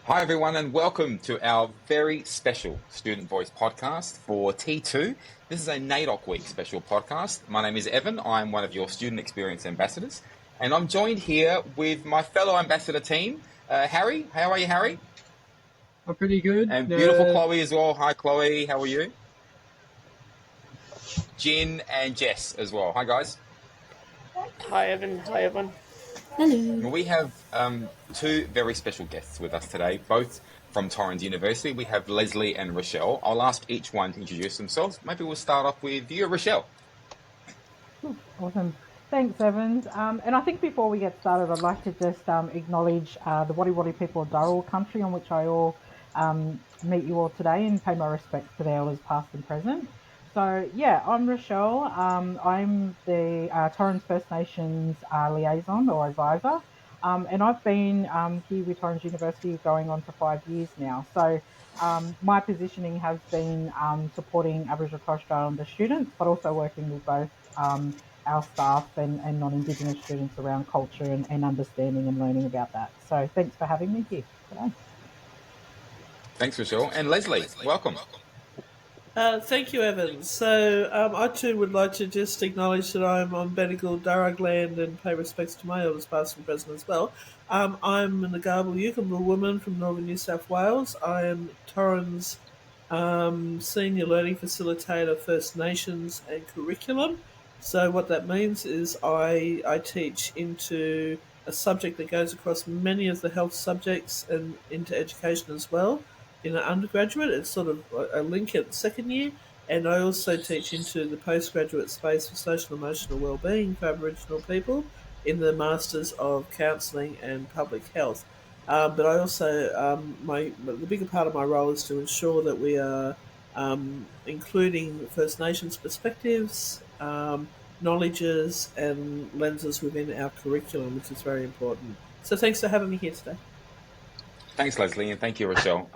Hi, everyone, and welcome to our very special Student Voice podcast for T2. This is a NAIDOC Week special podcast. My name is Evan. I'm one of your Student Experience Ambassadors, and I'm joined here with my fellow ambassador team. Harry, how are you, Harry? I'm pretty good. And beautiful Chloe as well. Hi, Chloe. How are you? Jin and Jess as well. Hi, guys. Hi, Evan. Hi, Evan. Hello. We have two very special guests with us today, both from Torrens University. We have Lesli and Rochelle. I'll ask each one to introduce themselves. Maybe we'll start off with you, Rochelle. Awesome. Thanks, Evans. And I think before we get started, I'd like to just acknowledge the Wadi people of Darrell country on which I all meet you all today and pay my respects to the elders past and present. So, yeah, I'm Rochelle. I'm the Torrens First Nations liaison or advisor. And I've been here with Torrens University going on to 5 years now. So my positioning has been supporting Aboriginal and Torres Strait Islander students, but also working with both our staff and non-Indigenous students around culture and understanding and learning about that. So thanks for having me here today. Thanks, Rochelle. And Lesli, welcome. Thank you, Evan. So I too would like to just acknowledge that I'm on Bedigal Darug land and pay respects to my elders past and present as well. I'm an Agarbal Yukambil woman from northern New South Wales. I am Torrens Senior Learning Facilitator First Nations and Curriculum. So what that means is I teach into a subject that goes across many of the health subjects and into education as well. In an undergraduate, it's sort of a link at second year, and I also teach into the postgraduate space for social and emotional wellbeing for Aboriginal people in the Masters of Counselling and Public Health. But I also, the bigger part of my role is to ensure that we are including First Nations perspectives, knowledges, and lenses within our curriculum, which is very important. So thanks for having me here today. Thanks, Lesli, and thank you, Rochelle.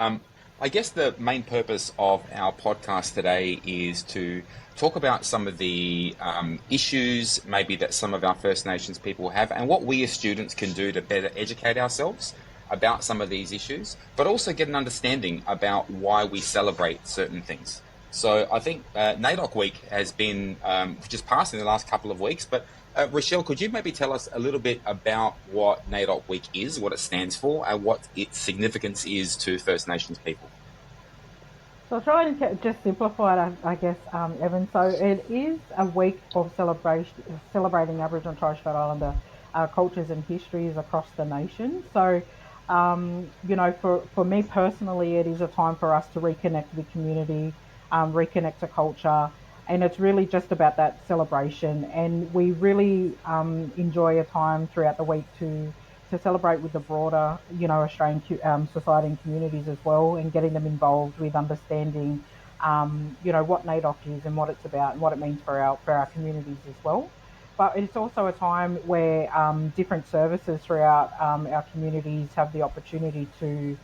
I guess the main purpose of our podcast today is to talk about some of the issues maybe that some of our First Nations people have and what we as students can do to better educate ourselves about some of these issues, but also get an understanding about why we celebrate certain things. So I think NAIDOC Week has been just passed in the last couple of weeks, but Rochelle, could you maybe tell us a little bit about what NAIDOC Week is, what it stands for, and what its significance is to First Nations people? So I'll try and just simplify it, I guess, Evan. So it is a week of celebrating Aboriginal and Torres Strait Islander cultures and histories across the nation. So, for me personally, it is a time for us to reconnect with community, reconnect to culture, and it's really just about that celebration. And we really enjoy a time throughout the week to celebrate with the broader, Australian society and communities as well, and getting them involved with understanding, what NAIDOC is and what it's about and what it means for our communities as well. But it's also a time where different services throughout our communities have the opportunity to,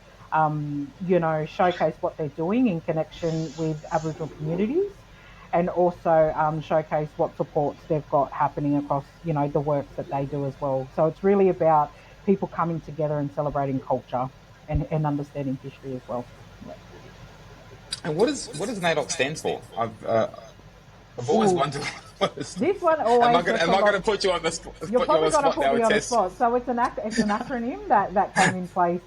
showcase what they're doing in connection with Aboriginal communities, and also showcase what supports they've got happening across, the works that they do as well. So it's really about people coming together and celebrating culture and understanding history as well. And what does NAIDOC stand for? I've always wondered. This one always. Am I going to put you on the spot? You're probably going to put me on the spot. So it's an acronym that came in place.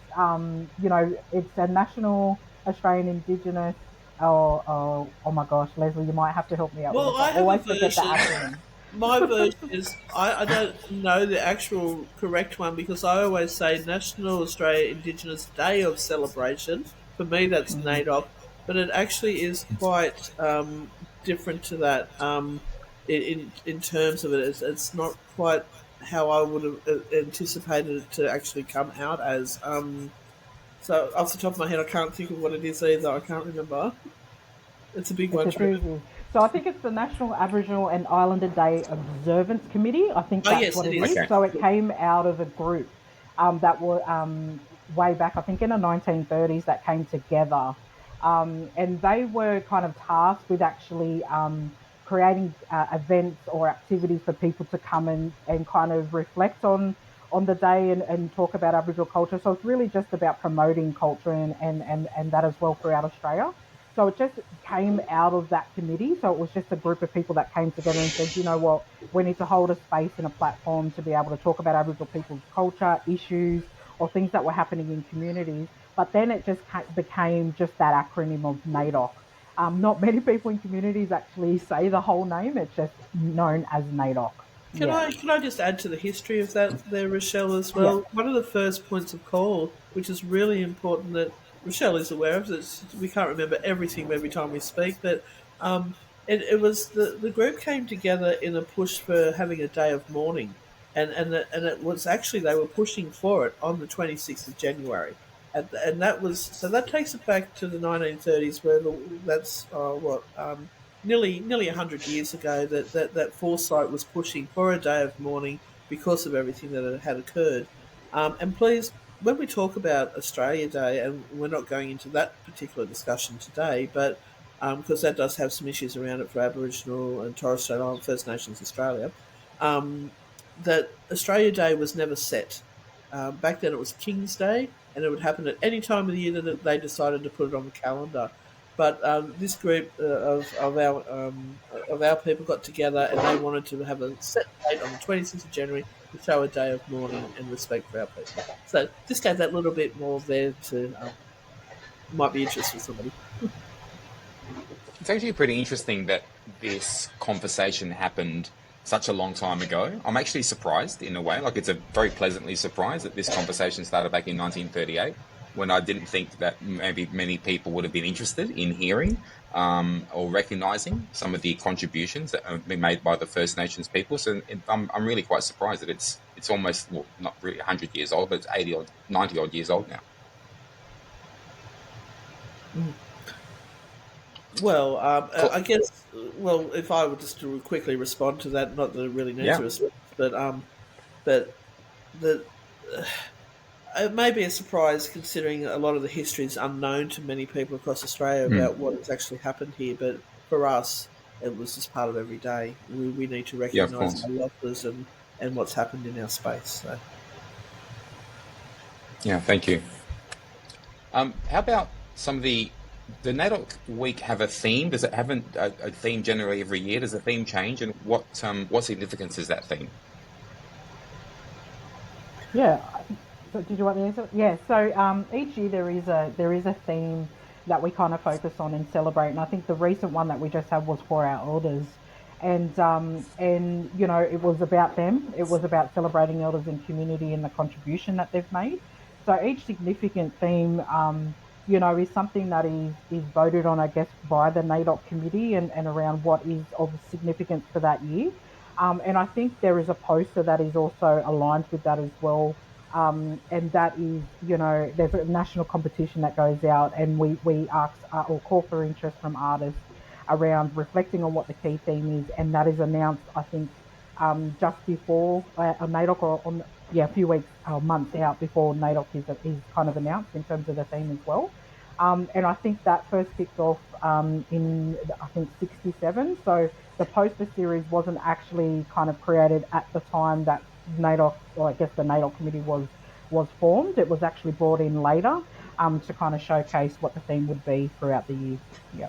It's a National Australian Indigenous. Oh my gosh, Lesli, you might have to help me out. Well, with this. I always have a forget the version. acronym. My version is, I don't know the actual correct one because I always say National Australia Indigenous Day of Celebration. For me, that's NAIDOC, but it actually is quite different to that in terms of it. It's not quite how I would have anticipated it to actually come out as. So off the top of my head, I can't think of what it is either. I can't remember. It's a big one. So I think it's the National Aboriginal and Islander Day Observance Committee. I think that's what it is. Okay. So it came out of a group that were way back, I think in the 1930s, that came together. And they were kind of tasked with actually creating events or activities for people to come and kind of reflect on on the day and talk about Aboriginal culture. So it's really just about promoting culture and that as well throughout Australia. So it just came out of that committee. So it was just a group of people that came together and said, you know what, we need to hold a space and a platform to be able to talk about Aboriginal people's culture, issues, or things that were happening in communities. But then it just became just that acronym of NAIDOC. Not many people in communities actually say the whole name. It's just known as NAIDOC. Can I just add to the history of that there, Rochelle, as well? Yeah. One of the first points of call, which is really important that Rochelle is aware of, we can't remember everything every time we speak, but it was the group came together in a push for having a day of mourning, and it was actually they were pushing for it on the 26th of January. And that was so that takes it back to the 1930s, where that's nearly 100 years ago that Foresight was pushing for a day of mourning because of everything that had occurred. And please, when we talk about Australia Day, and we're not going into that particular discussion today, but because that does have some issues around it for Aboriginal and Torres Strait Islander First Nations Australia, that Australia Day was never set. Back then it was King's Day, and it would happen at any time of the year that they decided to put it on the calendar. But this group of our people got together, and they wanted to have a set date on the 26th of January to show a day of mourning and respect for our people. So just gave that little bit more there to might be interesting for somebody. It's actually pretty interesting that this conversation happened such a long time ago. I'm actually surprised in a way, like it's a very pleasantly surprised that this conversation started back in 1938, when I didn't think that maybe many people would have been interested in hearing or recognising some of the contributions that have been made by the First Nations people. So I'm really quite surprised that it's almost, well, not really 100 years old, but it's 80 or 90 odd years old now. Well, I guess. Well, if I were just to quickly respond to that, not that I really need to respond, but it may be a surprise considering a lot of the history is unknown to many people across Australia about what has actually happened here. But for us, it was just part of every day. We need to recognise our losses and what's happened in our space. So. Yeah, thank you. How about some of the NAIDOC week have a theme? Does it have a theme generally every year? Does the theme change, and what significance is that theme? Yeah. So did you want the answer? Yeah. So each year there is a theme that we kind of focus on and celebrate, and I think the recent one that we just had was for our elders, and you know, it was about them. It was about celebrating elders in community and the contribution that they've made. So each significant theme, you know, is something that is voted on, I guess, by the NAIDOC committee and around what is of significance for that year. And I think there is a poster that is also aligned with that as well. And that is, you know, there's a national competition that goes out, and we ask or call for interest from artists around reflecting on what the key theme is, and that is announced, I think, just before NAIDOC, or a few weeks or months out before NAIDOC is kind of announced in terms of the theme as well. And I think that first kicked off in, I think, 67. So the poster series wasn't actually kind of created at the time that NAIDOC, or I guess the NAIDOC committee was formed. It was actually brought in later to kind of showcase what the theme would be throughout the year. Yeah.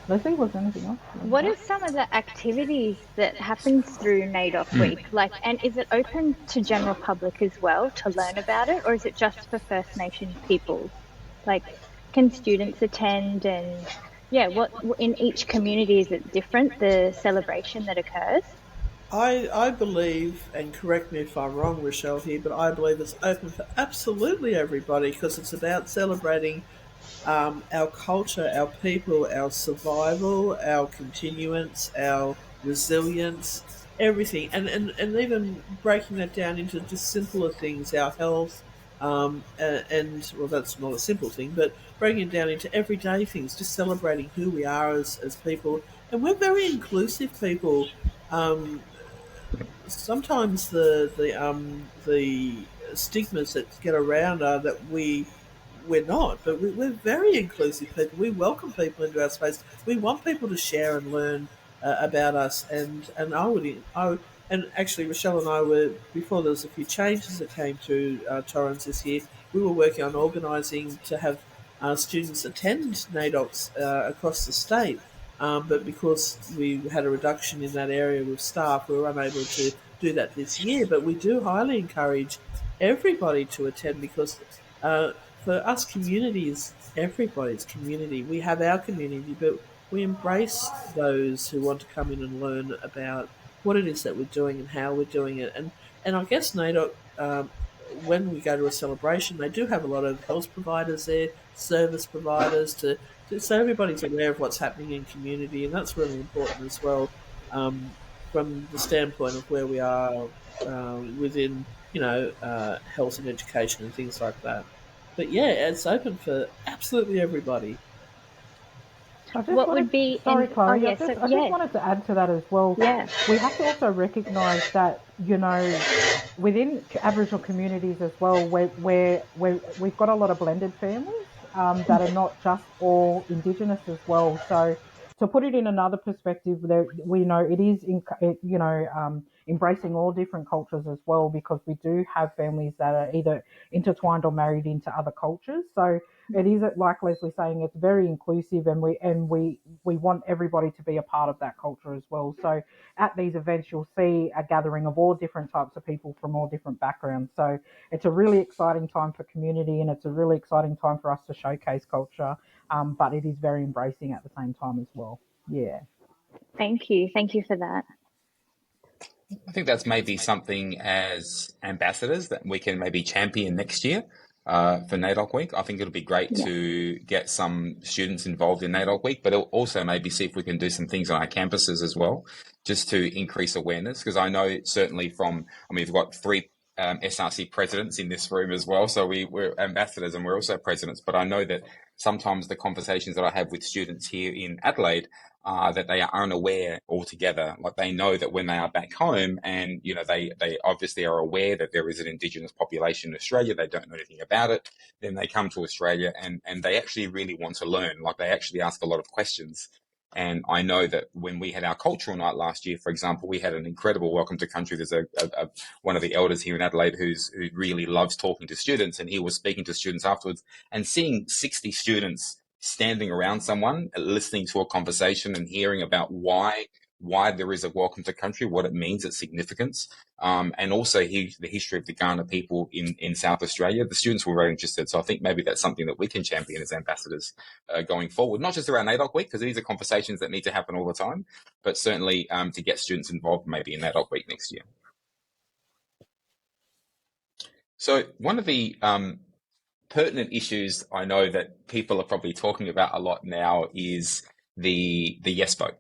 Leslie, was there anything else? What are some of the activities that happens through NAIDOC Week? Like, and is it open to general public as well to learn about it, or is it just for First Nations people? Like, can students attend? And yeah, what in each community is it different, the celebration that occurs? I believe, and correct me if I'm wrong, Rochelle, here, but I believe it's open for absolutely everybody because it's about celebrating our culture, our people, our survival, our continuance, our resilience, everything, and even breaking that down into just simpler things, our health, and well, that's not a simple thing, but breaking it down into everyday things, just celebrating who we are as people, and we're very inclusive people. Sometimes the stigmas that get around are that we're not, but we're very inclusive people. We welcome people into our space. We want people to share and learn about us, and And actually, Rochelle and I were, before there was a few changes that came through Torrens this year, we were working on organising to have students attend NAIDOCs across the state. But because we had a reduction in that area with staff, we were unable to do that this year. But we do highly encourage everybody to attend because for us, community is everybody's community. We have our community, but we embrace those who want to come in and learn about what it is that we're doing and how we're doing it. And I guess NAIDOC, when we go to a celebration, they do have a lot of health providers there, service providers, so everybody's aware of what's happening in community, and that's really important as well from the standpoint of where we are within, health and education and things like that. But yeah, it's open for absolutely everybody. What would be... Sorry, Chloe. Oh, I just wanted to add to that as well. Yeah. We have to also recognise that, within Aboriginal communities as well, we've got a lot of blended families that are not just all Indigenous as well. So to put it in another perspective, we know it is, embracing all different cultures as well, because we do have families that are either intertwined or married into other cultures. So it is, like Leslie saying, it's very inclusive, and we want everybody to be a part of that culture as well. So at these events, you'll see a gathering of all different types of people from all different backgrounds. So it's a really exciting time for community, and it's a really exciting time for us to showcase culture. But it is very embracing at the same time as well. Yeah. Thank you for that. I think that's maybe something as ambassadors that we can maybe champion next year for NAIDOC Week. I think it'll be great to get some students involved in NAIDOC Week, but also maybe see if we can do some things on our campuses as well, just to increase awareness. Because I know certainly we've got 3 SRC presidents in this room as well, so we're ambassadors and we're also presidents. But I know that sometimes the conversations that I have with students here in Adelaide that they are unaware altogether. Like, they know that when they are back home, and they obviously are aware that there is an Indigenous population in Australia, they don't know anything about it. Then they come to Australia and they actually really want to learn. Like, they actually ask a lot of questions. And I know that when we had our cultural night last year, for example, we had an incredible welcome to country. There's one of the elders here in Adelaide who really loves talking to students, and he was speaking to students afterwards, and seeing 60 students standing around someone, listening to a conversation and hearing about why there is a welcome to country, what it means, its significance, and also the history of the Kaurna people in South Australia. The students were very interested, so I think maybe that's something that we can champion as ambassadors going forward, not just around NAIDOC Week, because these are conversations that need to happen all the time, but certainly to get students involved maybe in NAIDOC Week next year. So one of the pertinent issues I know that people are probably talking about a lot now is the yes vote,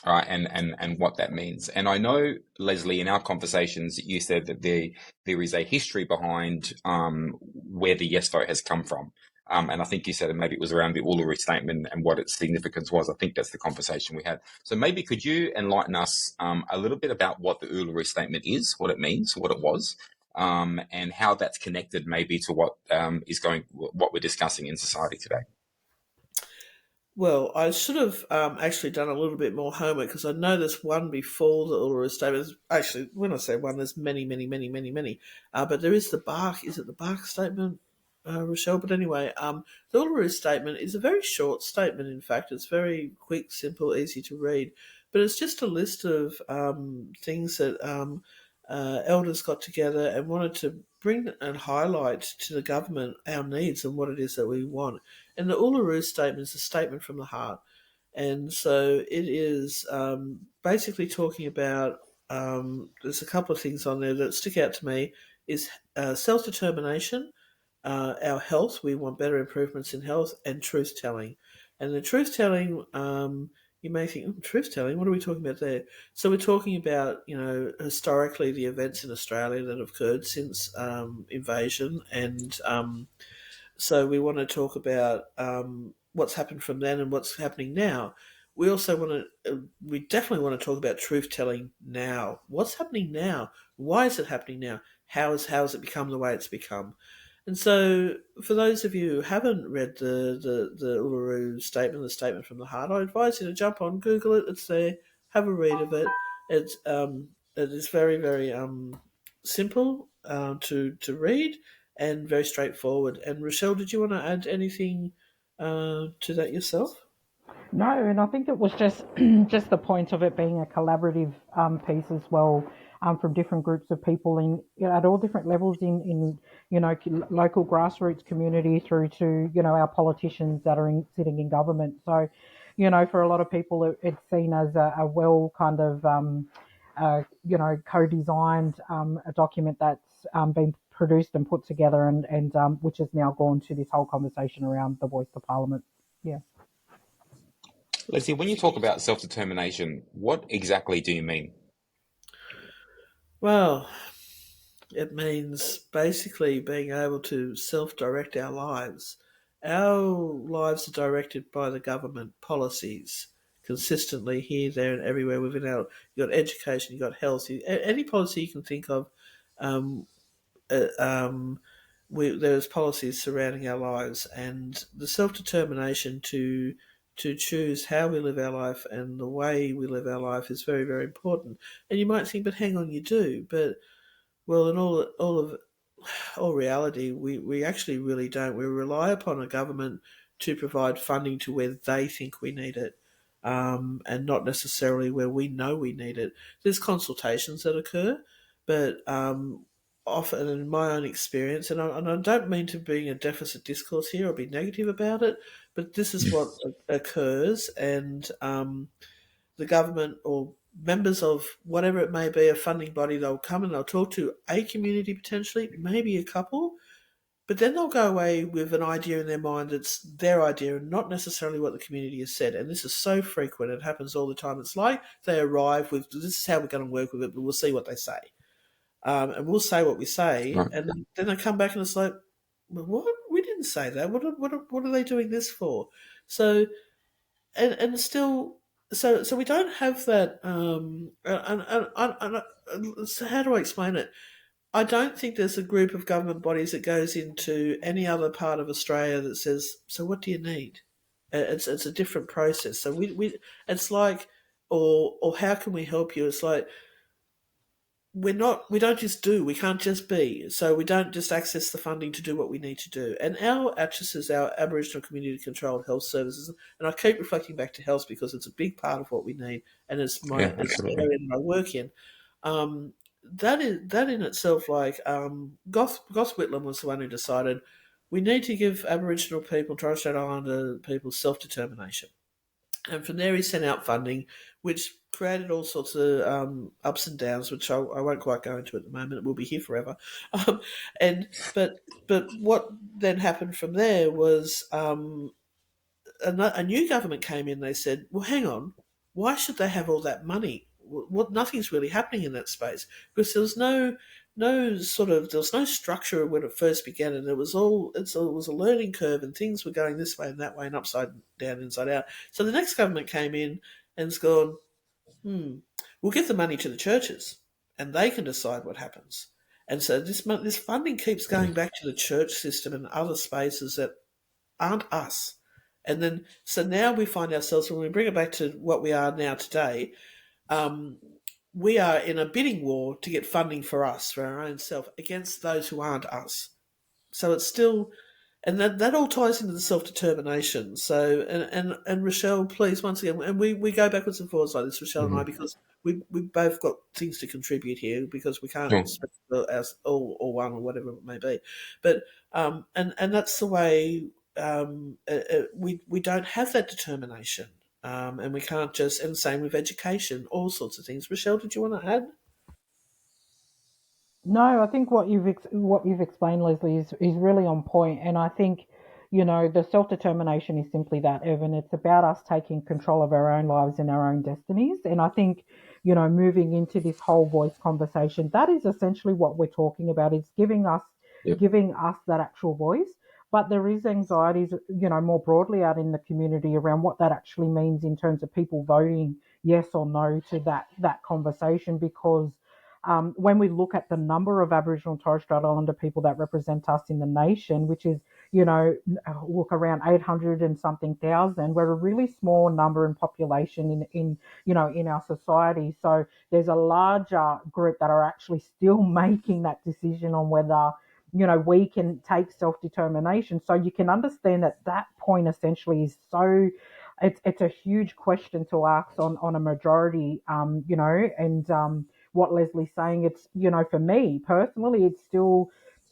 right? And what that means. And I know, Leslie, in our conversations, you said that there is a history behind where the yes vote has come from. And I think you said maybe it was around the Uluru Statement and what its significance was. I think that's the conversation we had. So maybe could you enlighten us a little bit about what the Uluru Statement is, what it means, what it was, and how that's connected maybe to what we're discussing in society today. Well, I should have actually done a little bit more homework, because I know there's one before the Uluru Statement. Actually, when I say one, there's many. But there is the Bark. Is it the Bark Statement, Rochelle? But anyway, the Uluru Statement is a very short statement. In fact, it's very quick, simple, easy to read. But it's just a list of things that elders got together and wanted to bring and highlight to the government our needs and what it is that we want. And the Uluru Statement is a statement from the heart. And so it is basically talking about, there's a couple of things on there that stick out to me, is self-determination, our health, we want better improvements in health, and truth-telling. And the truth-telling, you may think, truth-telling, what are we talking about there? So we're talking about, historically the events in Australia that have occurred since invasion, and so we want to talk about what's happened from then and what's happening now. We also we definitely want to talk about truth-telling now. What's happening now? Why is it happening now? How has it become the way it's become? And so, for those of you who haven't read the Uluru Statement, the Statement from the Heart, I advise you to jump on, Google it. It's there. Have a read of it. It's It is very, very simple to read and very straightforward. And Rochelle, did you want to add anything to that yourself? No, and I think it was just just the point of it being a collaborative piece as well, from different groups of people at all different levels in local grassroots community through to our politicians that are sitting in government. So, for a lot of people, it's seen as a well kind of co-designed a document that's been produced and put together, and which has now gone to this whole conversation around the voice to Parliament. Yeah. Leslie, when you talk about self-determination, what exactly do you mean? Well, it means basically being able to self-direct our lives. Our lives are directed by the government policies consistently here, there, and everywhere within our. You've got education, you've got health, any policy you can think of. Um, there's policies surrounding our lives, and the self-determination to choose how we live our life and the way we live our life is very, very important. And you might think, but hang on, you do. But, well, in all reality, we actually really don't. We rely upon a government to provide funding to where they think we need it, and not necessarily where we know we need it. There's consultations that occur, but often, in my own experience, and I don't mean to bring a deficit discourse here or be negative about it, but this is what occurs, and the government or members of whatever it may be, a funding body, they'll come and they'll talk to a community potentially, maybe a couple, but then they'll go away with an idea in their mind that's their idea and not necessarily what the community has said. And this is so frequent. It happens all the time. It's like they arrive with, this is how we're going to work with it, but we'll see what they say. And we'll say what we say, Right. and then they come back and it's like, well, what? We didn't say that. What are they doing this for? So, and still, so we don't have that. So how do I explain it? I don't think there's a group of government bodies that goes into any other part of Australia that says, so what do you need? It's a different process. So we it's like, or how can we help you? It's like, we don't just do, we can't just be. So we don't just access the funding to do what we need to do. And our ACHIS is our Aboriginal Community Controlled Health Services. And I keep reflecting back to health because it's a big part of what we need. And it's the area that I work in. That in itself, like, Goss Whitlam was the one who decided we need to give Aboriginal people, Torres Strait Islander people, self-determination. And from there, he sent out funding, which created all sorts of ups and downs, which I won't quite go into at the moment. It will be here forever. But what then happened from there was a new government came in. They said, "Well, hang on, why should they have all that money? Nothing's really happening in that space because there was no structure when it first began, and it was a learning curve, and things were going this way and that way and upside down, inside out. So the next government came in and's gone, we'll give the money to the churches, and they can decide what happens. And so this funding keeps going back to the church system and other spaces that aren't us. And then so now we find ourselves, when we bring it back to what we are now today, we are in a bidding war to get funding for us, for our own self, against those who aren't us. So it's still, and that all ties into the self-determination. So, and Rochelle, please, once again, and we go backwards and forwards like this, Rochelle and I, because we both got things to contribute here, because we can't speak for all one or whatever it may be. But, and that's the way, we don't have that determination. And we can't just, and same with education, all sorts of things. Rochelle, did you want to add? No, I think what you've explained, Leslie, is really on point. And I think, the self-determination is simply that, Evan. It's about us taking control of our own lives and our own destinies. And I think, moving into this whole voice conversation, that is essentially what we're talking about. It's giving us that actual voice. But there is anxieties, more broadly out in the community around what that actually means in terms of people voting yes or no to that conversation, because when we look at the number of Aboriginal and Torres Strait Islander people that represent us in the nation, which is look, around 800 and something thousand. We're a really small number in population in our society. So there's a larger group that are actually still making that decision on whether, we can take self-determination. So you can understand that point essentially is so, it's a huge question to ask on a majority, and what Leslie's saying, it's, for me personally, it's still,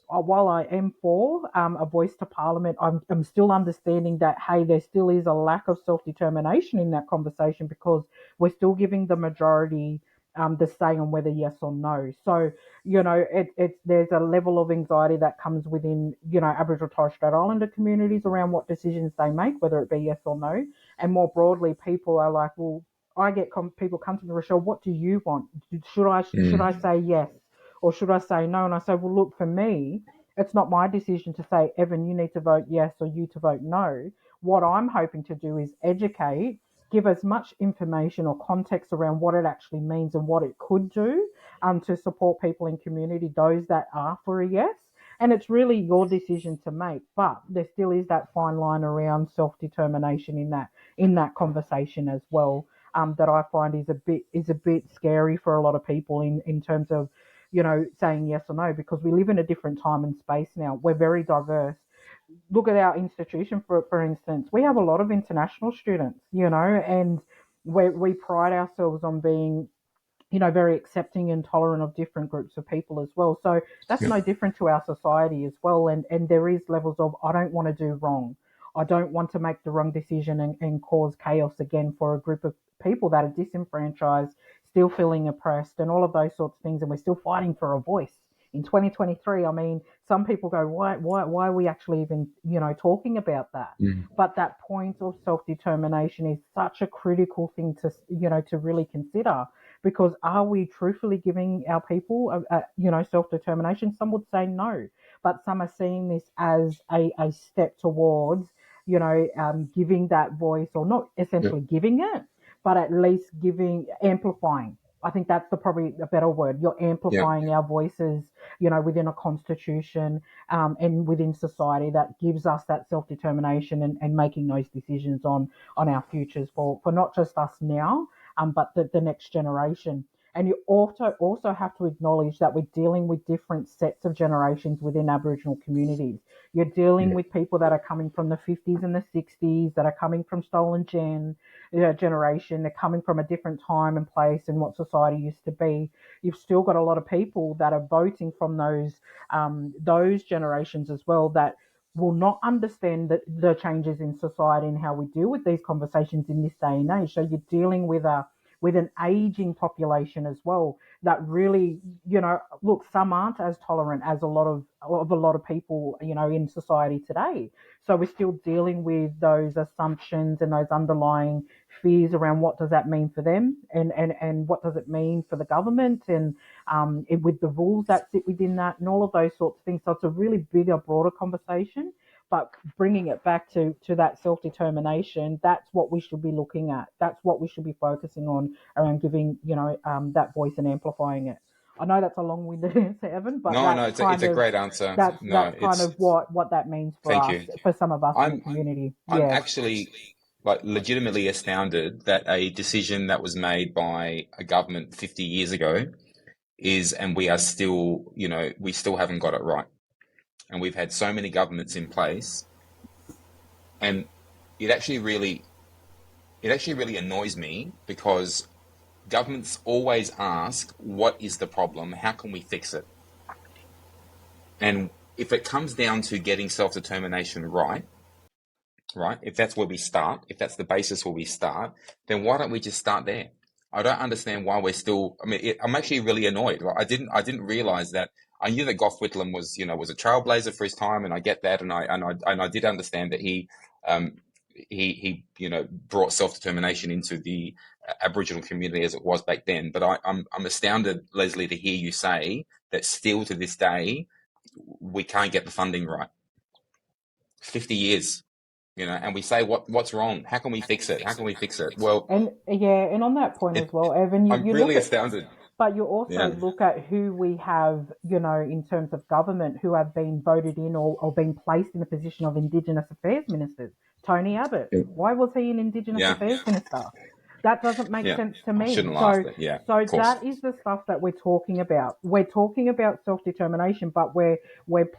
while I am for a voice to Parliament, I'm still understanding that, hey, there still is a lack of self-determination in that conversation because we're still giving the majority the say on whether yes or no. So, there's a level of anxiety that comes within, Aboriginal Torres Strait Islander communities around what decisions they make, whether it be yes or no. And more broadly, people are like, well, I get people come to me, Rochelle, what do you want? Should I say yes? Or should I say no? And I say, well, look, for me, it's not my decision to say, Evan, you need to vote yes or you to vote no. What I'm hoping to do is educate, give as much information or context around what it actually means and what it could do to support people in community, those that are for a yes. And it's really your decision to make, but there still is that fine line around self-determination in that conversation as well. That I find is a bit scary for a lot of people in terms of, saying yes or no, because we live in a different time and space now. We're very diverse. Look at our institution, for instance. We have a lot of international students, and we pride ourselves on being, very accepting and tolerant of different groups of people as well. So that's no different to our society as well. And there is levels of, I don't want to do wrong. I don't want to make the wrong decision and cause chaos again for a group of people that are disenfranchised, still feeling oppressed and all of those sorts of things. And we're still fighting for a voice. In 2023, I mean, some people go, why are we actually even, talking about that? But that point of self-determination is such a critical thing to really consider, because are we truthfully giving our people, self-determination? Some would say no, but some are seeing this as a step towards, giving that voice, or not essentially giving it, but at least amplifying. I think that's probably a better word. You're amplifying our voices, within a constitution and within society that gives us that self-determination and making those decisions on our futures for not just us now, but the next generation. And you also have to acknowledge that we're dealing with different sets of generations within Aboriginal communities. You're dealing with people that are coming from the 50s and the 60s, that are coming from stolen generation. They're coming from a different time and place and what society used to be. You've still got a lot of people that are voting from those generations as well, that will not understand the changes in society and how we deal with these conversations in this day and age. So you're dealing with an aging population as well that really, look, some aren't as tolerant as a lot of people, in society today. So we're still dealing with those assumptions and those underlying fears around what does that mean for them and what does it mean for the government and with the rules that sit within that and all of those sorts of things. So it's a really bigger, broader conversation. But bringing it back to that self-determination, that's what we should be looking at. That's what we should be focusing on around giving, that voice and amplifying it. I know that's a long-winded answer, Evan, but it's a great answer. That's kind of what that means for us, for some of us in the community. I'm actually legitimately astounded that a decision that was made by a government 50 years ago and we are still, we still haven't got it right. And we've had so many governments in place, and it actually really annoys me, because governments always ask, what is the problem? How can we fix it? And if it comes down to getting self-determination right, if that's where we start, if that's the basis where we start, then why don't we just start there? I don't understand why we're still, I'm actually really annoyed. I didn't realize that. I knew that Gough Whitlam was a trailblazer for his time, and I get that, and I did understand that he brought self-determination into the Aboriginal community as it was back then. But I'm astounded, Leslie, to hear you say that still to this day we can't get the funding right. 50 years, and we say what's wrong? How can we fix it? How can we fix it? Well, and on that point as well, Evan, I'm really astounded. But you also Yeah. look at who we have, in terms of government, who have been voted in or been placed in the position of Indigenous Affairs ministers. Tony Abbott, Yeah. why was he an Indigenous Yeah. Affairs minister? That doesn't make Yeah. sense to I me. shouldn't laugh So, at yeah, so of course. that is the stuff that we're talking about. We're talking about self-determination, but we're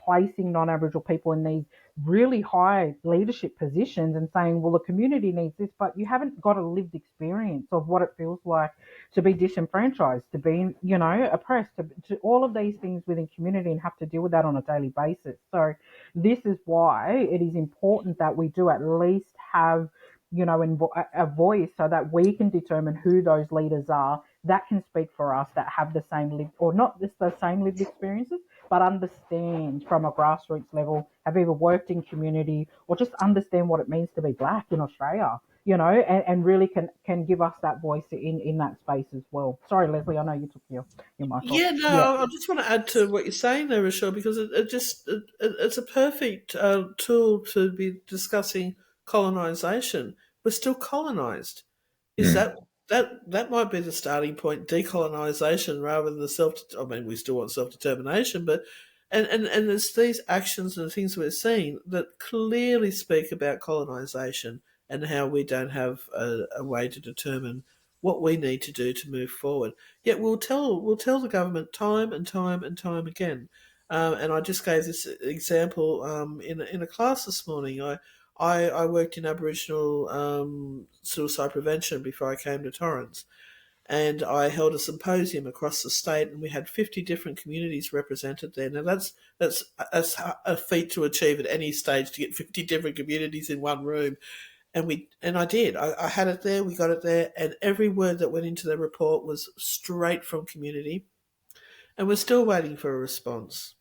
placing non-Aboriginal people in these really high leadership positions and saying, well, the community needs this, but you haven't got a lived experience of what it feels like to be disenfranchised, to be, oppressed, to all of these things within community and have to deal with that on a daily basis. So this is why it is important that we do at least have, a voice so that we can determine who those leaders are that can speak for us, that have the same lived, or not just the same lived experiences, but understand from a grassroots level, have either worked in community or just understand what it means to be black in Australia, and really can give us that voice in that space as well. Sorry, Leslie, I know you took your mic off. Yeah, no, I just want to add to what you're saying there, Rochelle, because it's a perfect tool to be discussing colonisation. We're still colonised. Is that might be the starting point, decolonisation rather than I mean, we still want self-determination, but and there's these actions and things we're seeing that clearly speak about colonisation and how we don't have a way to determine what we need to do to move forward. Yet we'll tell the government time and time and time again. And I just gave this example in a class this morning. I worked in Aboriginal suicide prevention before I came to Torrens, and I held a symposium across the state, and we had 50 different communities represented there. Now that's a feat to achieve at any stage, to get 50 different communities in one room. And I did. I had it there. We got it there, and every word that went into the report was straight from community, and we're still waiting for a response.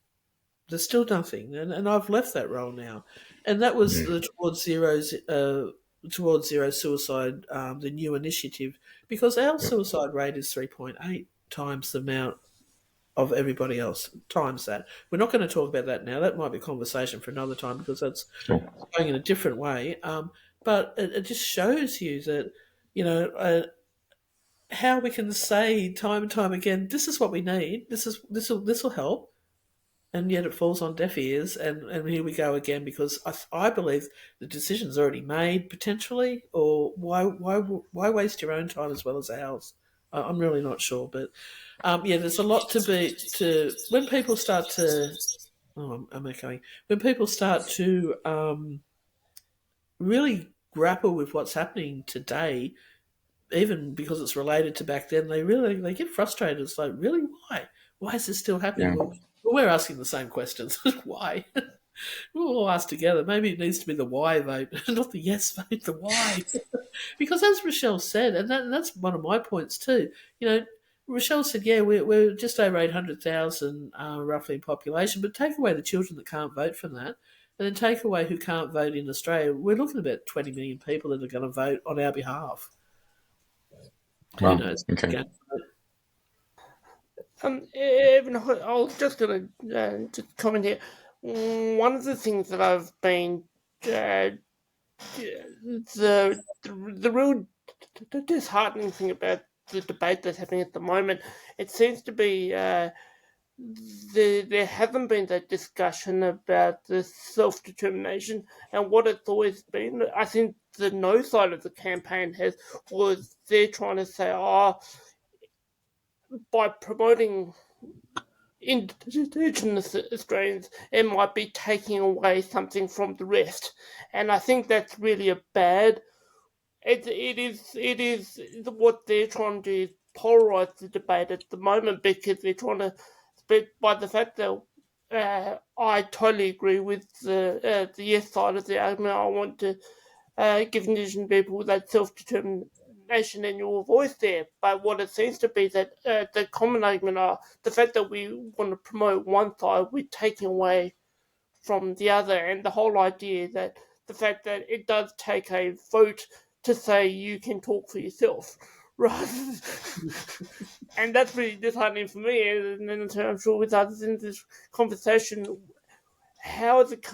There's still nothing, and I've left that role now, and that was the towards zero suicide, the new initiative, because our suicide rate is 3.8 times the amount of everybody else, times that. We're not going to talk about that now. That might be a conversation for another time, because that's going in a different way. But it just shows you that, how we can say time and time again, this is what we need. This will help, and yet it falls on deaf ears. And here we go again, because I believe the decision's already made potentially. Or why waste your own time as well as ours? I'm really not sure, but there's a lot to when people start to. Oh, I'm echoing. When people start to really grapple with what's happening today, even because it's related to back then, they get frustrated. It's like, really, why is this still happening? Yeah. Well, we're asking the same questions. Why? We'll all ask together. Maybe it needs to be the why vote, not the yes vote, the why. Because as Rochelle said, and that's one of my points too, Rochelle said, yeah, we're just over 800,000 roughly in population, but take away the children that can't vote from that, and then take away who can't vote in Australia, we're looking at about 20 million people that are going to vote on our behalf. Wow. Who knows? Okay. Evan, I was just going to just comment here. One of the things that I've been the real disheartening thing about the debate that's happening at the moment, it seems to be there hasn't been that discussion about the self-determination and what it's always been. I think the no side of the campaign was they're trying to say, by promoting Indigenous Australians, it might be taking away something from the rest, and I think that's really a bad. It is what they're trying to do is polarize the debate at the moment, because they're trying to speak by the fact that I totally agree with the yes side of the argument. I want to give Indigenous people that self-determination and your voice there. But what it seems to be that the common argument are the fact that we want to promote one side, we're taking away from the other, and the whole idea that the fact that it does take a vote to say you can talk for yourself, right? And that's really disheartening for me, and I'm sure with others in this conversation, how has it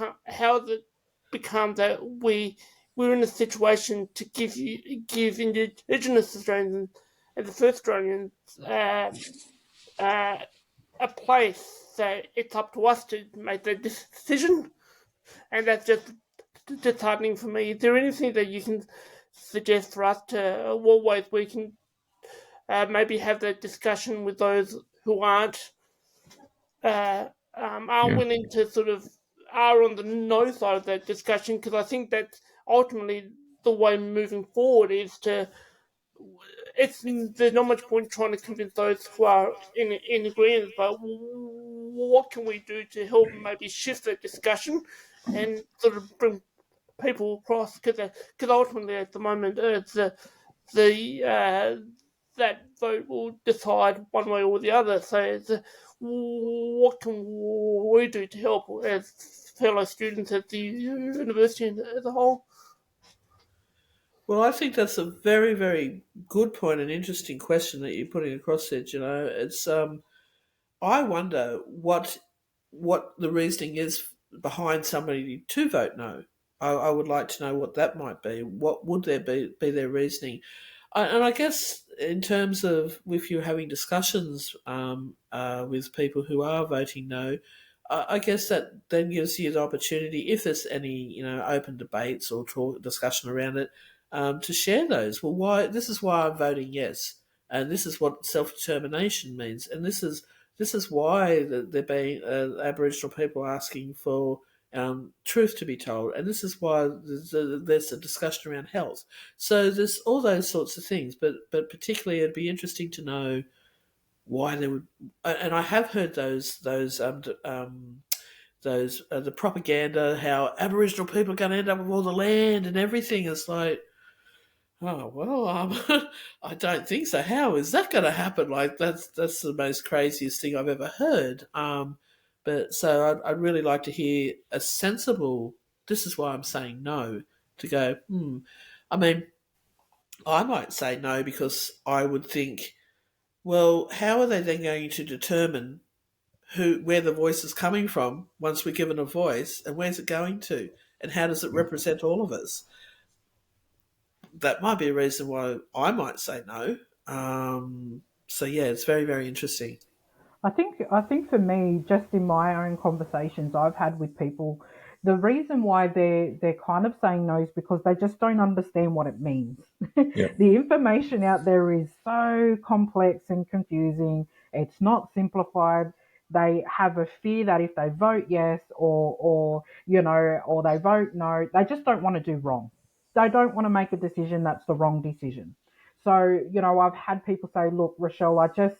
become that we're in a situation to give Indigenous Australians as the First Australians, a place that it's up to us to make the decision, and that's just disheartening for me. Is there anything that you can suggest for us to, what ways we can maybe have that discussion with those who aren't willing to sort of are on the no side of that discussion? Because I think that ultimately the way moving forward is to. There's not much point trying to convince those who are in agreement, but what can we do to help maybe shift that discussion and sort of bring people across? Because ultimately at the moment it's that vote will decide one way or the other. So what can we do to help as fellow students at the university as a whole? Well, I think that's a very, very good point and interesting question that you're putting across there. It's I wonder what the reasoning is behind somebody to vote no. I would like to know what that might be. What would there be their reasoning? And I guess in terms of if you're having discussions with people who are voting no, I guess that then gives you the opportunity, if there's any open debates or discussion around it, to share those. Well, this is why I'm voting yes, and this is what self-determination means, and this is why they're being Aboriginal people asking for truth to be told, and this is why there's a discussion around health. So there's all those sorts of things, but particularly it'd be interesting to know why they would. And I have heard the propaganda, how Aboriginal people are going to end up with all the land and everything. It's like, oh well, I don't think so. How is that going to happen? Like that's the most craziest thing I've ever heard. But so I'd really like to hear a sensible. This is why I'm saying no. To go. I mean, I might say no because I would think, well, how are they then going to determine where the voice is coming from once we're given a voice, and where's it going to, and how does it represent all of us? That might be a reason why I might say no. So yeah, it's very, very interesting. I think for me, just in my own conversations I've had with people, the reason why they're kind of saying no is because they just don't understand what it means. Yeah. The information out there is so complex and confusing. It's not simplified. They have a fear that if they vote yes or they vote no, they just don't want to do wrong. They don't want to make a decision that's the wrong decision. So, I've had people say, look, Rochelle, I just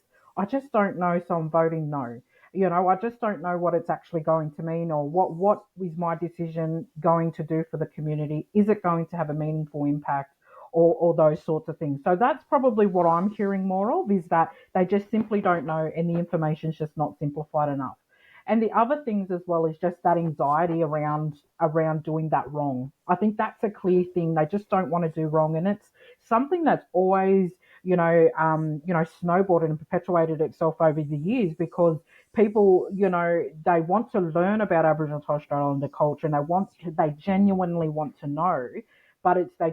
don't know, so I'm voting no. I just don't know what it's actually going to mean, or what is my decision going to do for the community? Is it going to have a meaningful impact, or those sorts of things? So that's probably what I'm hearing more of, is that they just simply don't know, and the information's just not simplified enough. And the other things as well is just that anxiety around doing that wrong. I think that's a clear thing. They just don't want to do wrong, and it's something that's always snowboarded and perpetuated itself over the years, because people, they want to learn about Aboriginal and Torres Strait Islander culture, and they genuinely want to know, but they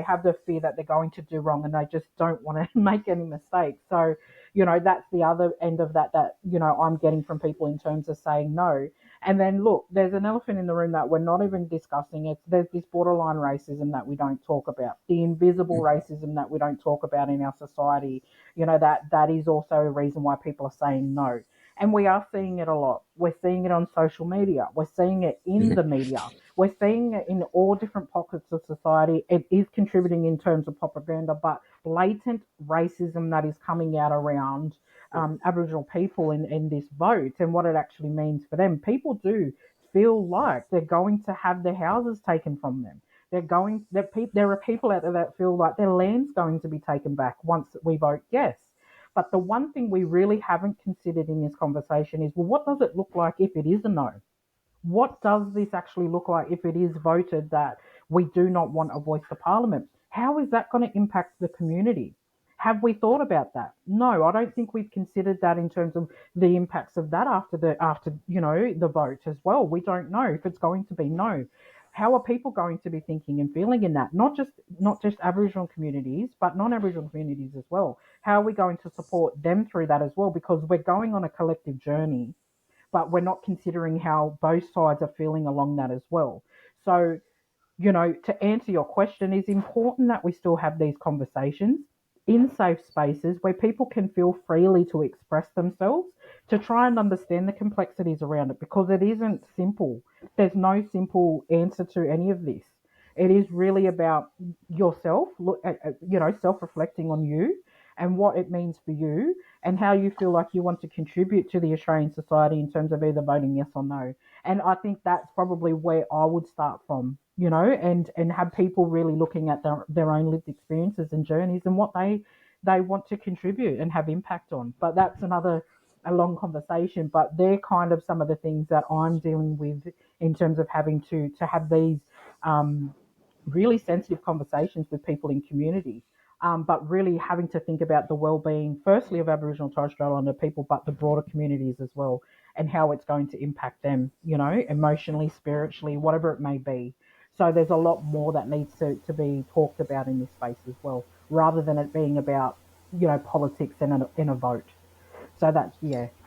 have the fear that they're going to do wrong, and they just don't want to make any mistakes. So, that's the other end of that I'm getting from people in terms of saying no. And then look, there's an elephant in the room that we're not even discussing. There's this borderline racism that we don't talk about, the invisible racism that we don't talk about in our society. That is also a reason why people are saying no. And we are seeing it a lot. We're seeing it on social media. We're seeing it in the media. We're seeing it in all different pockets of society. It is contributing in terms of propaganda, but blatant racism that is coming out around Aboriginal people in this vote and what it actually means for them. People do feel like they're going to have their houses taken from them. There are people out there that feel like their land's going to be taken back once we vote yes. But the one thing we really haven't considered in this conversation is, well, what does it look like if it is a no? What does this actually look like if it is voted that we do not want a voice to Parliament? How is that going to impact the community? Have we thought about that? No, I don't think we've considered that in terms of the impacts of that after the vote as well. We don't know if it's going to be no. how are people going to be thinking and feeling in that? Not just Aboriginal communities, but non-Aboriginal communities as well. How are we going to support them through that as well? Because we're going on a collective journey, but we're not considering how both sides are feeling along that as well. So, to answer your question, it's important that we still have these conversations in safe spaces where people can feel freely to express themselves, to try and understand the complexities around it, because it isn't simple. There's no simple answer to any of this. It is really about yourself, self-reflecting on you and what it means for you and how you feel like you want to contribute to the Australian society in terms of either voting yes or no. And I think that's probably where I would start from, and have people really looking at their own lived experiences and journeys and what they want to contribute and have impact on. But that's a long conversation, but they're kind of some of the things that I'm dealing with in terms of having to have these really sensitive conversations with people in community. But really having to think about the well-being, firstly, of Aboriginal and Torres Strait Islander people, but the broader communities as well, and how it's going to impact them, emotionally, spiritually, whatever it may be. So there's a lot more that needs to be talked about in this space as well, rather than it being about, politics and a vote. So that's,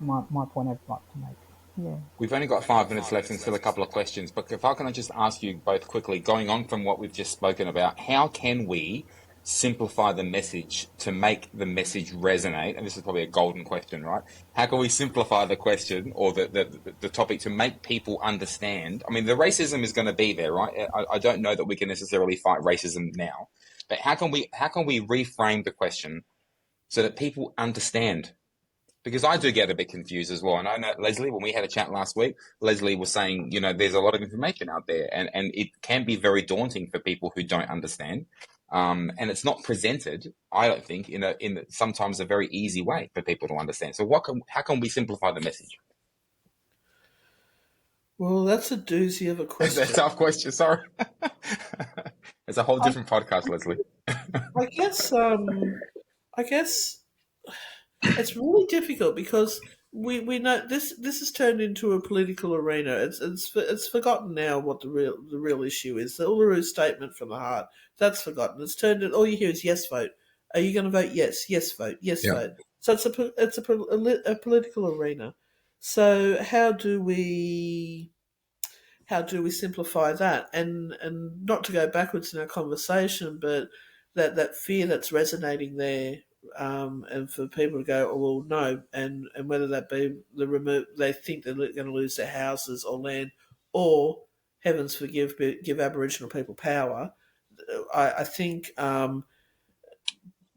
my point I'd like to make. Yeah. We've only got 5 minutes left and still a couple of questions, but if I can just ask you both quickly, going on from what we've just spoken about, how can we simplify the message to make the message resonate? And this is probably a golden question, right? How can we simplify the question or the topic to make people understand? I mean, the racism is going to be there, right? I don't know that we can necessarily fight racism now, but how can we reframe the question so that people understand? Because I do get a bit confused as well. And I know, Leslie, when we had a chat last week, Leslie was saying, there's a lot of information out there and it can be very daunting for people who don't understand. And it's not presented, I don't think, in sometimes a very easy way for people to understand. So how can we simplify the message? Well, that's a doozy of a question. That's a tough question, sorry. It's a whole different podcast, Leslie. I guess it's really difficult because we know this has turned into a political arena. It's forgotten now what the real issue is. The Uluru Statement from the Heart, that's forgotten. It's turned in, all you hear is yes vote. Are you going to vote yes? Yes vote. Yes vote. So it's a political arena. So how do we simplify that and not to go backwards in our conversation, but that fear that's resonating there. And for people to go, oh, well, no, and whether that be they think they're going to lose their houses or land, or heavens forgive, give Aboriginal people power. I think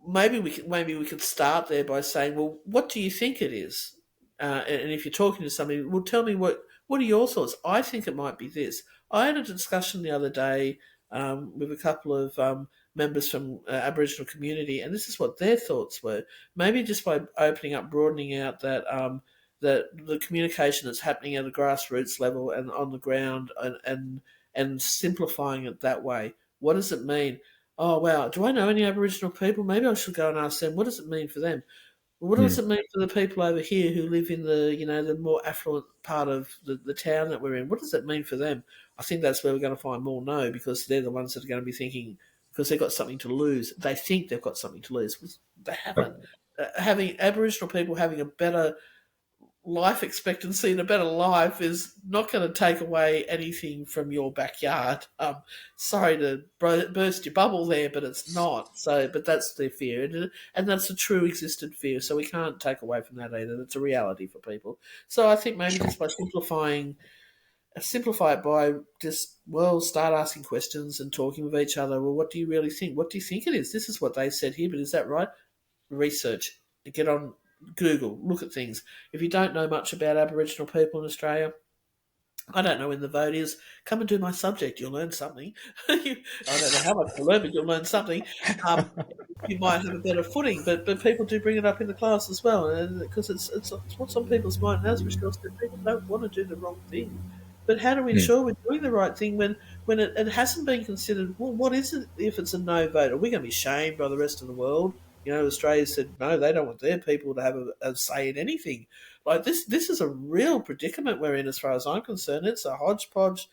maybe we could start there by saying, well, what do you think it is? And if you're talking to somebody, well, tell me what are your thoughts? I think it might be this. I had a discussion the other day with a couple of members from Aboriginal community, and this is what their thoughts were. Maybe just by opening up, broadening out that that the communication that's happening at a grassroots level and on the ground, and simplifying it that way. What does it mean? Oh, wow, do I know any Aboriginal people? Maybe I should go and ask them. What does it mean for them? What does it mean for the people over here who live in the more affluent part of the town that we're in? What does that mean for them? I think that's where we're going to find more no, because they're the ones that are going to be thinking, because they've got something to lose. They think they've got something to lose. They haven't. Having Aboriginal people having a better life expectancy and a better life is not going to take away anything from your backyard. Sorry to burst your bubble there, but it's not. So, but that's their fear, and that's a true existent fear. So we can't take away from that either. That's a reality for people. So I think maybe just by simplify it by just, start asking questions and talking with each other. Well, what do you really think? What do you think it is? This is what they said here, but is that right? Research. Get on Google, look at things. If you don't know much about Aboriginal people in Australia, I don't know when the vote is, come and do my subject, you'll learn something. I don't know how much you'll learn, but you'll learn something. You might have a better footing, but people do bring it up in the class as well, because it's what's on people's mind. And as Rochelle said, people don't want to do the wrong thing. But how do we ensure we're doing the right thing when it hasn't been considered? Well, what is it if it's a no vote? Are we going to be shamed by the rest of the world? Australia said, no, they don't want their people to have a say in anything. Like this is a real predicament we're in as far as I'm concerned. It's a hodgepodge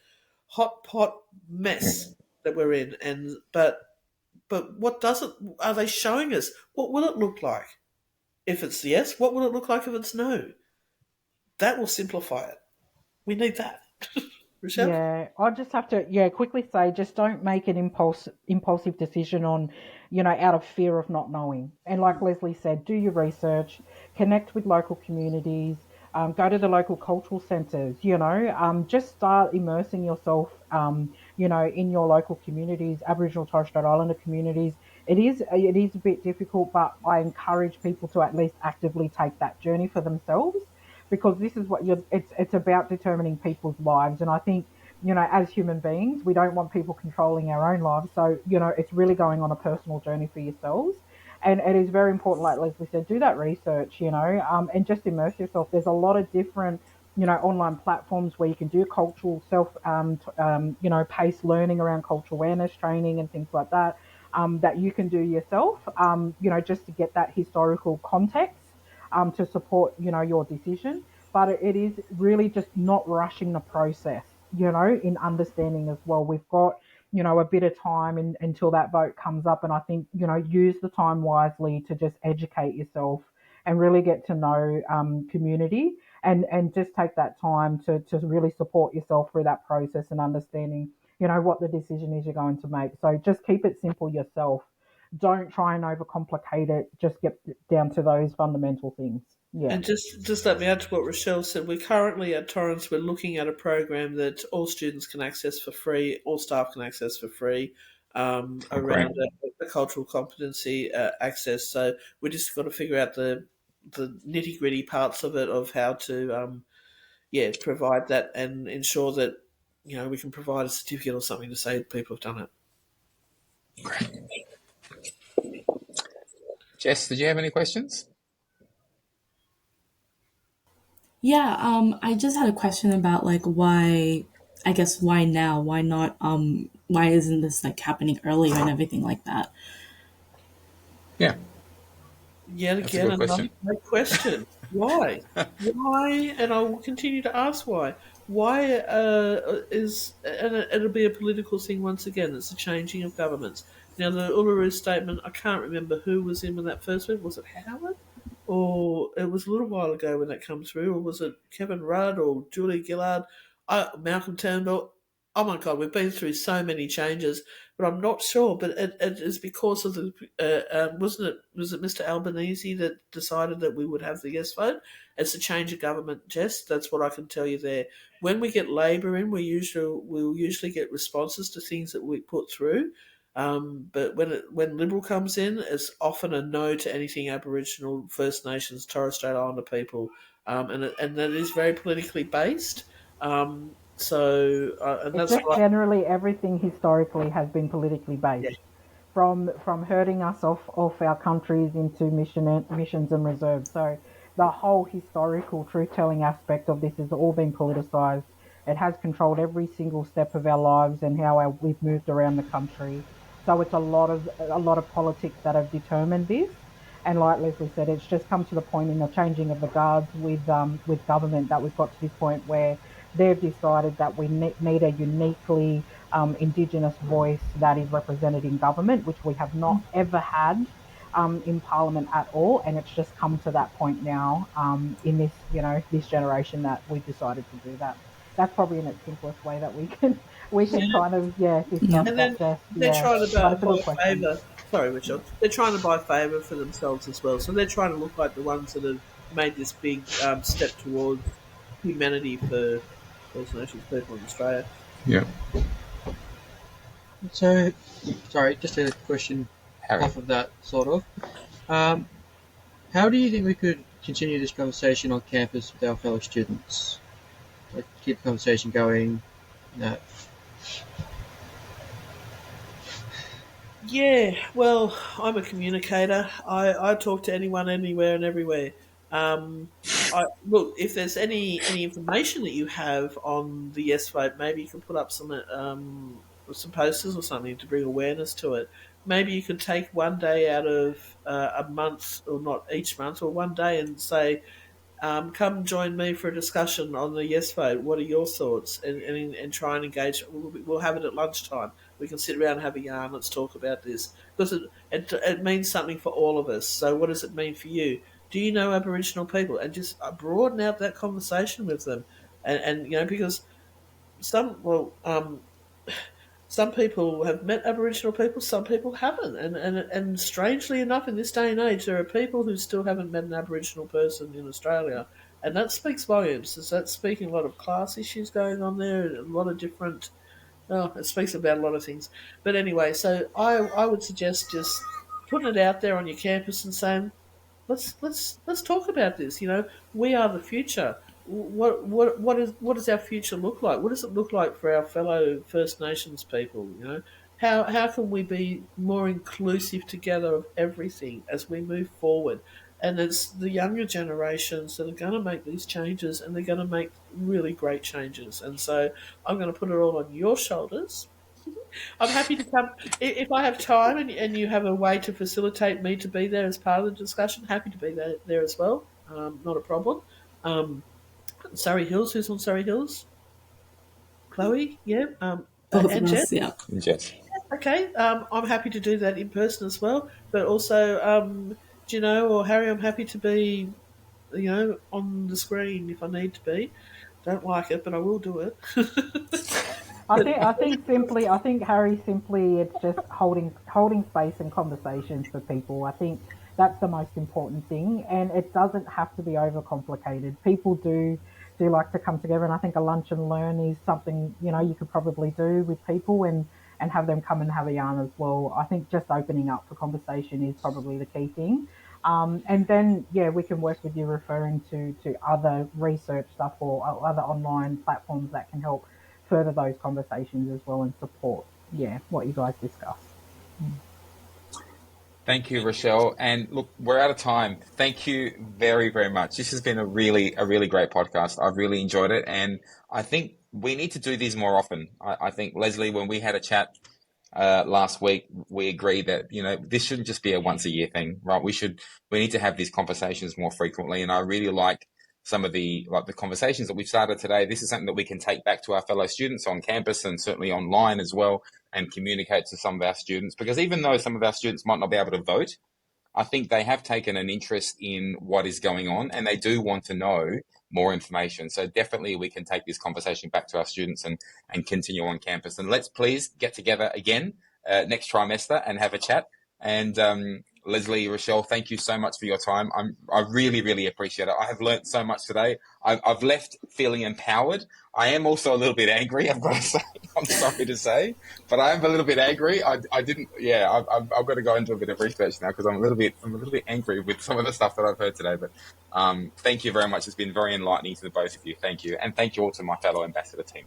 hot pot mess that we're in. But what are they showing us? What will it look like if it's yes? What will it look like if it's no? That will simplify it. We need that. Rochelle? Yeah, I just have to quickly say, just don't make an impulsive decision on, out of fear of not knowing. And like Leslie said, do your research, connect with local communities, go to the local cultural centres. Just start immersing yourself, in your local communities, Aboriginal Torres Strait Islander communities. It is a bit difficult, but I encourage people to at least actively take that journey for themselves, because this is what it's about, determining people's lives. And I think, as human beings, we don't want people controlling our own lives. So, it's really going on a personal journey for yourselves. And it is very important, like Leslie said, do that research, and just immerse yourself. There's a lot of different, online platforms where you can do cultural paced learning around cultural awareness training and things like that, that you can do yourself, just to get that historical context, to support, your decision. But it is really just not rushing the process, in understanding as well. We've got, a bit of time until that vote comes up. And I think, use the time wisely to just educate yourself and really get to know community, and just take that time to really support yourself through that process and understanding, what the decision is you're going to make. So just keep it simple yourself. Don't try and overcomplicate it. Just get down to those fundamental things. Yeah. And just let me add to what Rochelle said. We're currently at Torrens, we're looking at a program that all students can access for free, all staff can access for free, around the cultural competency access. So we just got to figure out the nitty gritty parts of it, of how to provide that and ensure that we can provide a certificate or something to say people have done it. Great. Jess, did you have any questions? Yeah, I just had a question about why now? Why not why isn't this happening earlier and everything like that? Yeah. Yet again, another great question. Why? Why? And I will continue to ask why. Why and it'll be a political thing once again. It's a changing of governments. Now, the Uluru Statement, I can't remember who was in when that first went. Was it Howard? Or it was a little while ago when that came through, or was it Kevin Rudd or Julie Gillard, Malcolm Turnbull? Oh my God, we've been through so many changes, but I'm not sure. But it is because of the was it Mr. Albanese that decided that we would have the yes vote? It's a change of government, Jess. That's what I can tell you there. When we get Labor in, we'll usually get responses to things that we put through. But when Liberal comes in, it's often a no to anything Aboriginal, First Nations, Torres Strait Islander people, and that is very politically based. And that's generally everything historically has been politically based. Yeah. From herding us off our countries into missions and reserves. So the whole historical truth-telling aspect of this has all been politicised. It has controlled every single step of our lives and how we've moved around the country. So it's a lot of politics that have determined this. And like Leslie said, it's just come to the point in the changing of the guards with government that we've got to this point where they've decided that we need a uniquely Indigenous voice that is represented in government, which we have not ever had in Parliament at all. And it's just come to that point now in this generation that we decided to do that. That's probably in its simplest way that we can kind of discuss and then that. They're trying to buy favour. Sorry, Richard. They're trying to buy favour for themselves as well. So they're trying to look like the ones that have made this big step towards humanity for First Nations people in Australia. Yeah. So, sorry, just a question off of that, sort of. How do you think we could continue this conversation on campus with our fellow students? Keep the conversation going. No. Yeah, well, I'm a communicator. I talk to anyone, anywhere, and everywhere. Look, if there's any information that you have on the yes vote, maybe you can put up some posters or something to bring awareness to it. Maybe you could take one day out of a month, or not each month, or one day and say, come join me for a discussion on the yes vote. What are your thoughts? And try and engage. We'll have it at lunchtime. We can sit around and have a yarn. Let's talk about this, because it means something for all of us. So what does it mean for you? Do you know Aboriginal people? And just broaden out that conversation with them. And because some people have met Aboriginal people, some people haven't. And strangely enough, in this day and age, there are people who still haven't met an Aboriginal person in Australia. And that speaks volumes. That's speaking a lot of class issues going on there, and a lot of different... it speaks about a lot of things. But anyway, so I would suggest just putting it out there on your campus and saying, let's talk about this. We are the future. What does our future look like? What does it look like for our fellow First Nations people? How can we be more inclusive together of everything as we move forward? And it's the younger generations that are going to make these changes, and they're going to make really great changes. And so I'm going to put it all on your shoulders. I'm happy to come if I have time, and you have a way to facilitate me to be there as part of the discussion. Happy to be there as well. Not a problem. Surry Hills. Who's on Surry Hills? Chloe, yeah. And Jess. Yeah. Jess. Okay. I'm happy to do that in person as well. But also, or Harry, I'm happy to be, on the screen if I need to be. Don't like it, but I will do it. I think Harry, simply it's just holding space and conversations for people. I think that's the most important thing, and it doesn't have to be overcomplicated. People do like to come together, and I think a lunch and learn is something you could probably do with people and have them come and have a yarn as well. I think just opening up for conversation is probably the key thing. And then, we can work with you referring to other research stuff or other online platforms that can help further those conversations as well and support, what you guys discuss. Thank you, Rochelle. And look, we're out of time. Thank you very, very much. This has been a really great podcast. I've really enjoyed it. And I think we need to do these more often. I think, Leslie, when we had a chat last week, we agreed that, this shouldn't just be a once a year thing, right? We need to have these conversations more frequently. And I really like some of the conversations that we've started today. This is something that we can take back to our fellow students on campus and certainly online as well, and communicate to some of our students, because even though some of our students might not be able to vote, I think they have taken an interest in what is going on, and they do want to know more information. So definitely we can take this conversation back to our students and continue on campus. And let's please get together again next trimester and have a chat. And Leslie, Rochelle, thank you so much for your time. I really, really appreciate it. I have learnt so much today. I've left feeling empowered. I am also a little bit angry, I've got to say. I'm sorry to say, but I am a little bit angry. I've got to go into a bit of research now, because I'm a little bit angry with some of the stuff that I've heard today. But thank you very much. It's been very enlightening to the both of you. Thank you. And thank you all to my fellow ambassador team.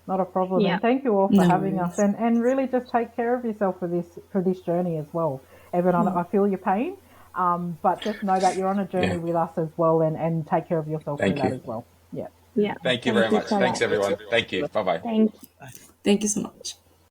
Not a problem. Yeah. And thank you all for having us, and really just take care of yourself for this journey as well. Evan, I feel your pain, but just know that you're on a journey with us as well, and take care of yourself through that as well. Yeah. Thank you very much. Thanks, everyone. Thank you. Bye-bye. Thank you. Thank you so much.